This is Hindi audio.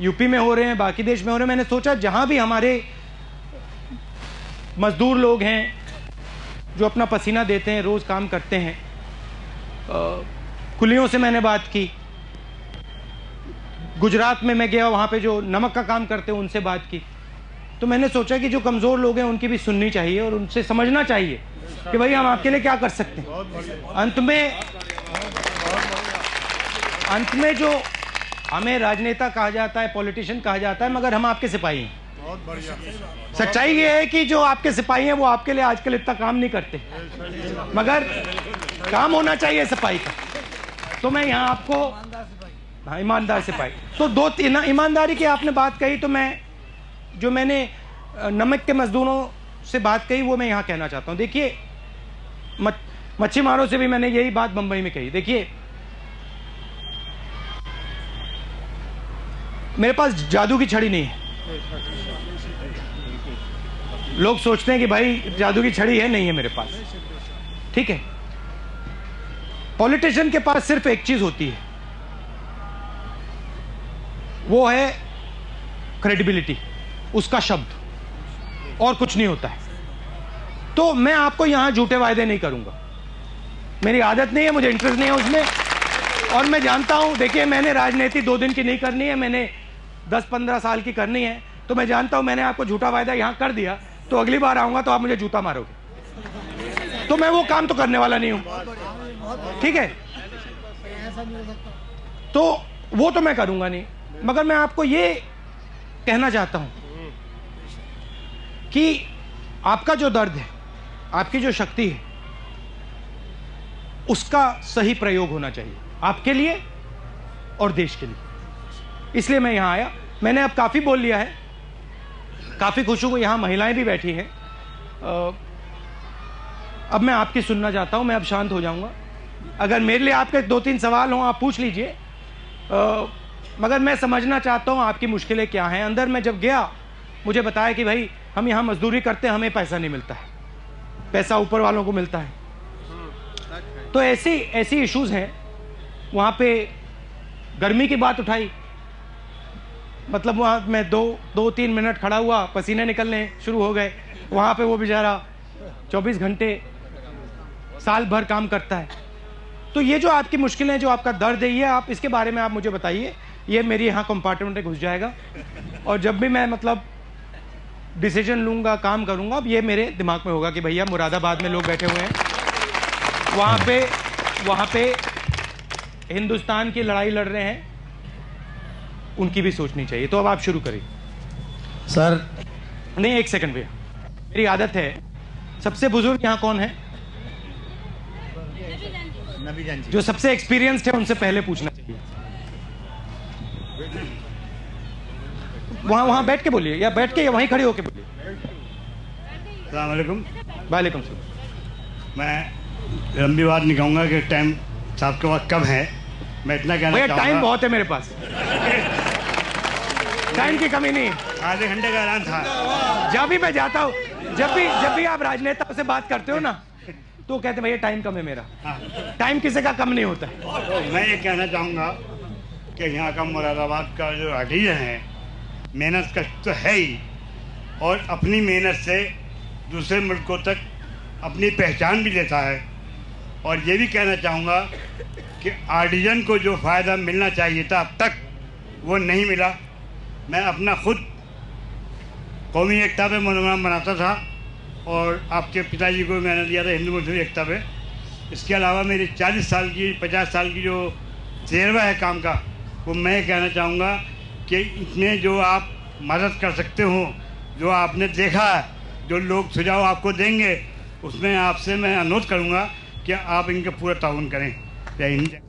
यूपी में हो रहे हैं, बाकी देश में हो रहे हैं। मैंने सोचा जहां भी हमारे मजदूर लोग हैं जो अपना पसीना देते हैं, रोज काम करते हैं, कुलियों से मैंने बात की। गुजरात में मैं गया, वहां पे जो नमक का काम करते हैं उनसे बात की। तो मैंने सोचा कि जो कमजोर लोग हैं उनकी भी सुननी चाहिए और उनसे समझना चाहिए कि भाई हम आपके लिए क्या कर सकते हैं। अंत में जो हमें राजनेता कहा जाता है, पॉलिटिशियन कहा जाता है, मगर हम आपके सिपाही हैं। सच्चाई ये है कि जो आपके सिपाही हैं वो आपके लिए आजकल इतना काम नहीं करते, मगर काम होना चाहिए सिपाही का। तो मैं यहाँ आपको, हाँ, ईमानदार सिपाही। तो दो तीन ईमानदारी की आपने बात कही, तो मैंने नमक के मजदूरों से बात कही वो मैं यहाँ कहना चाहता हूँ। देखिए, मच्छी मारों से भी मैंने यही बात बंबई में कही। देखिए, मेरे पास जादू की छड़ी नहीं है। लोग सोचते हैं कि भाई जादू की छड़ी है, नहीं है मेरे पास, ठीक है। पॉलिटिशियन के पास सिर्फ एक चीज होती है, वो है क्रेडिबिलिटी, उसका शब्द, और कुछ नहीं होता है। तो मैं आपको यहां झूठे वायदे नहीं करूंगा, मेरी आदत नहीं है, मुझे इंटरेस्ट नहीं है उसमें। और मैं जानता हूं, देखिए, मैंने राजनीति 2 दिन की नहीं करनी है, मैंने 10-15 साल की करनी है। तो मैं जानता हूं मैंने आपको झूठा वायदा यहां कर दिया तो अगली बार आऊंगा तो आप मुझे जूता मारोगे, तो मैं वो काम तो करने वाला नहीं हूं, ठीक है। तो वो तो मैं करूंगा नहीं, मगर मैं आपको ये कहना चाहता हूं कि आपका जो दर्द है, आपकी जो शक्ति है, उसका सही प्रयोग होना चाहिए आपके लिए और देश के लिए। इसलिए मैं यहां आया। मैंने अब काफी बोल लिया है, काफी खुश हूं। यहां महिलाएं भी बैठी हैं। अब मैं आपकी सुनना चाहता हूं, मैं अब शांत हो जाऊंगा। अगर मेरे लिए आपके 2-3 सवाल हों, आप पूछ लीजिए, मगर मैं समझना चाहता हूं आपकी मुश्किलें क्या हैं। अंदर मैं जब गया, मुझे बताया कि भाई हम यहां मजदूरी करते हैं, हमें पैसा नहीं मिलता है, पैसा ऊपर वालों को मिलता है। तो ऐसी इश्यूज हैं। वहां पे गर्मी की बात उठाई, मतलब वहां मैं 2-3 मिनट खड़ा हुआ, पसीने निकलने शुरू हो गए। वहां पे वो बेचारा 24 घंटे साल भर काम करता है। तो ये जो आपकी मुश्किलें, जो आपका दर्द है, ये आप इसके बारे में आप मुझे बताइए। ये मेरी यहाँ कंपार्टमेंट में घुस जाएगा और जब भी मैं मतलब डिसीजन लूंगा, काम करूंगा, अब ये मेरे दिमाग में होगा कि भैया मुरादाबाद में लोग बैठे हुए हैं, वहां पे हिंदुस्तान की लड़ाई लड़ रहे हैं, उनकी भी सोचनी चाहिए। तो अब आप शुरू करिए। सर नहीं, 1 सेकंड भैया, मेरी आदत है। सबसे बुजुर्ग यहाँ कौन है? नबी जान जी। जो सबसे एक्सपीरियंस्ड है उनसे पहले पूछना चाहिए। वहां बैठ के बोलिए, या बैठ के या वहीं खड़े होके बोलिए। अस्सलाम वालेकुम। वालेकुम सलाम। मैं लंबी बात नहीं कहूँगा कि टाइम साहब के पास कब है, मैं इतना कहना भैया चाहूँगा। टाइम बहुत है मेरे पास, टाइम की कमी नहीं। आधे घंटे का ऐलान था। जब भी मैं जाता हूँ, जब भी आप राजनेताओं से बात करते हो ना, तो कहते भैया टाइम कम है मेरा। टाइम किसी का कम नहीं होता है। तो मैं ये कहना चाहूँगा कि यहाँ का मुरादाबाद का जो आर्टिजन है, मेहनत कश तो है ही, और अपनी मेहनत से दूसरे मुल्कों तक अपनी पहचान भी देता है। और ये भी कहना चाहूँगा कि आर्टिजन को जो फ़ायदा मिलना चाहिए था अब तक वो नहीं मिला। मैं अपना खुद कौमी एकता पे मनोग्राम बनाता था और आपके पिताजी को मैंने दिया था हिंदू मुस्लिम एकता पे। इसके अलावा मेरी 40 साल की 50 साल की जो तजर्बा है काम का, वो मैं कहना चाहूँगा कि इसमें जो आप मदद कर सकते हो, जो आपने देखा है, जो लोग सुझाव आपको देंगे, उसमें आपसे मैं अनुरोध करूँगा कि आप इनका पूरा ताउन करें। जय हिंद।